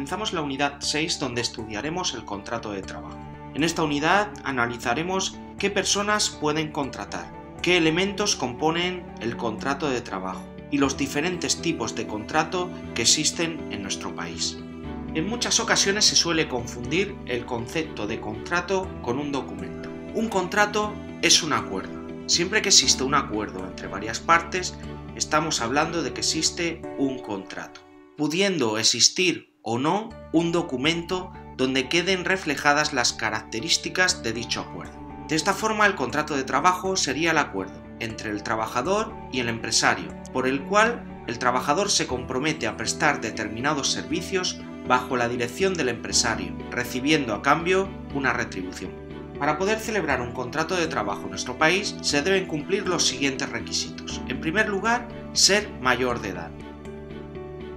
comenzamos la unidad 6 donde estudiaremos el contrato de trabajo. En esta unidad analizaremos qué personas pueden contratar, qué elementos componen el contrato de trabajo y los diferentes tipos de contrato que existen en nuestro país. En muchas ocasiones se suele confundir el concepto de contrato con un documento. Un contrato es un acuerdo. Siempre que existe un acuerdo entre varias partes, estamos hablando de que existe un contrato, pudiendo existir o no un documento donde queden reflejadas las características de dicho acuerdo. De esta forma, el contrato de trabajo sería el acuerdo entre el trabajador y el empresario, por el cual el trabajador se compromete a prestar determinados servicios bajo la dirección del empresario, recibiendo a cambio una retribución. Para poder celebrar un contrato de trabajo en nuestro país se deben cumplir los siguientes requisitos. En primer lugar, ser mayor de edad.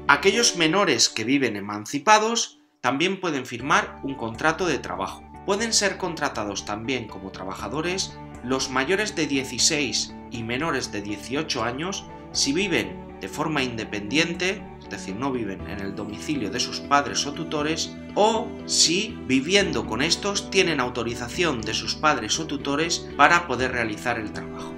Aquellos menores que viven emancipados también pueden firmar un contrato de trabajo. Pueden ser contratados también como trabajadores los mayores de 16 y menores de 18 años si viven de forma independiente, es decir, no viven en el domicilio de sus padres o tutores, o si viviendo con estos tienen autorización de sus padres o tutores para poder realizar el trabajo.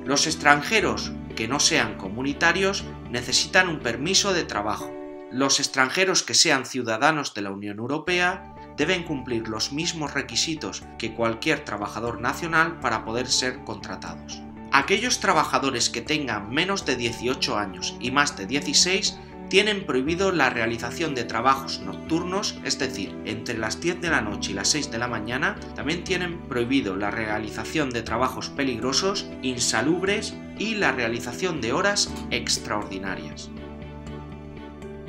Los extranjeros que no sean comunitarios necesitan un permiso de trabajo. Los extranjeros que sean ciudadanos de la Unión Europea deben cumplir los mismos requisitos que cualquier trabajador nacional para poder ser contratados. Aquellos trabajadores que tengan menos de 18 años y más de 16 tienen prohibido la realización de trabajos nocturnos, es decir, entre las 10 de la noche y las 6 de la mañana. También tienen prohibido la realización de trabajos peligrosos, insalubres y la realización de horas extraordinarias.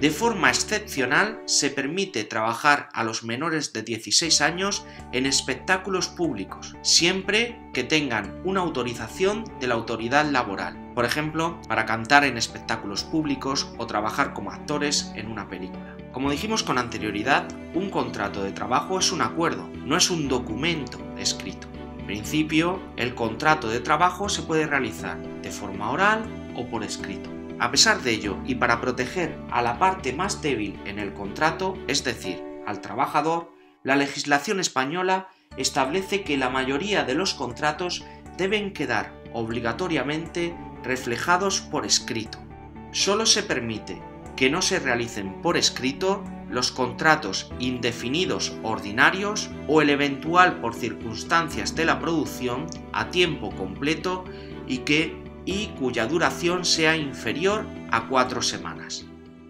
De forma excepcional, se permite trabajar a los menores de 16 años en espectáculos públicos, siempre que tengan una autorización de la autoridad laboral, por ejemplo, para cantar en espectáculos públicos o trabajar como actores en una película. Como dijimos con anterioridad, un contrato de trabajo es un acuerdo, no es un documento escrito. En principio, el contrato de trabajo se puede realizar de forma oral o por escrito. A pesar de ello, y para proteger a la parte más débil en el contrato, es decir, al trabajador, la legislación española establece que la mayoría de los contratos deben quedar obligatoriamente reflejados por escrito. Solo se permite que no se realicen por escrito los contratos indefinidos ordinarios o el eventual por circunstancias de la producción a tiempo completo y cuya duración sea inferior a 4 semanas.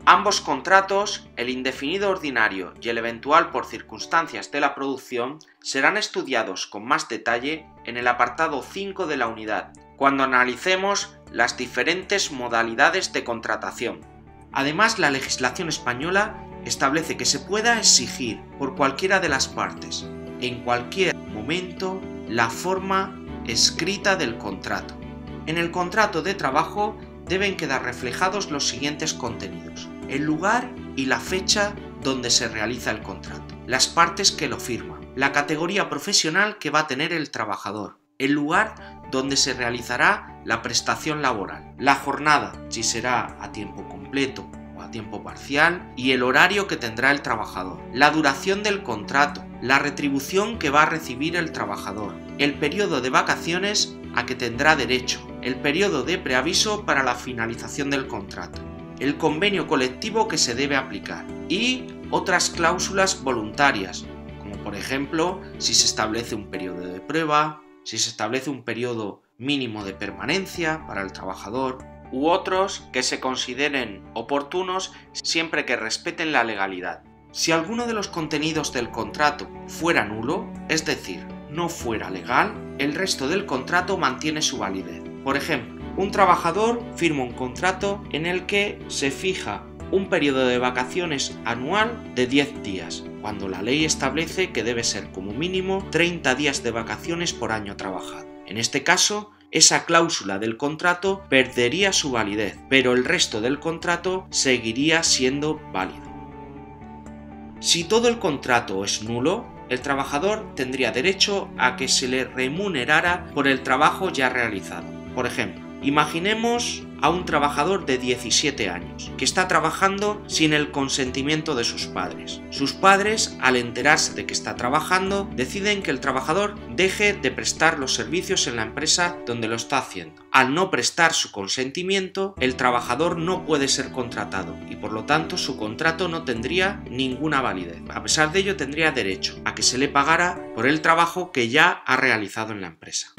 Ambos contratos, el indefinido ordinario y el eventual por circunstancias de la producción, serán estudiados con más detalle en el apartado 5 de la unidad, cuando analicemos las diferentes modalidades de contratación. Además, la legislación española establece que se pueda exigir por cualquiera de las partes, en cualquier momento, la forma escrita del contrato. En el contrato de trabajo deben quedar reflejados los siguientes contenidos: el lugar y la fecha donde se realiza el contrato, las partes que lo firman, la categoría profesional que va a tener el trabajador, el lugar donde se realizará la prestación laboral, la jornada, si será a tiempo completo o a tiempo parcial, y el horario que tendrá el trabajador, la duración del contrato, la retribución que va a recibir el trabajador, el periodo de vacaciones a que tendrá derecho, el periodo de preaviso para la finalización del contrato, el convenio colectivo que se debe aplicar y otras cláusulas voluntarias, como por ejemplo si se establece un periodo de prueba, si se establece un periodo mínimo de permanencia para el trabajador, u otros que se consideren oportunos siempre que respeten la legalidad. Si alguno de los contenidos del contrato fuera nulo, es decir, no fuera legal, el resto del contrato mantiene su validez. Por ejemplo, un trabajador firma un contrato en el que se fija un periodo de vacaciones anual de 10 días, cuando la ley establece que debe ser como mínimo 30 días de vacaciones por año trabajado. En este caso, esa cláusula del contrato perdería su validez, pero el resto del contrato seguiría siendo válido. Si todo el contrato es nulo, el trabajador tendría derecho a que se le remunerara por el trabajo ya realizado. Por ejemplo, imaginemos a un trabajador de 17 años, que está trabajando sin el consentimiento de sus padres. Sus padres, al enterarse de que está trabajando, deciden que el trabajador deje de prestar los servicios en la empresa donde lo está haciendo. Al no prestar su consentimiento, el trabajador no puede ser contratado y por lo tanto su contrato no tendría ninguna validez. A pesar de ello, tendría derecho a que se le pagara por el trabajo que ya ha realizado en la empresa.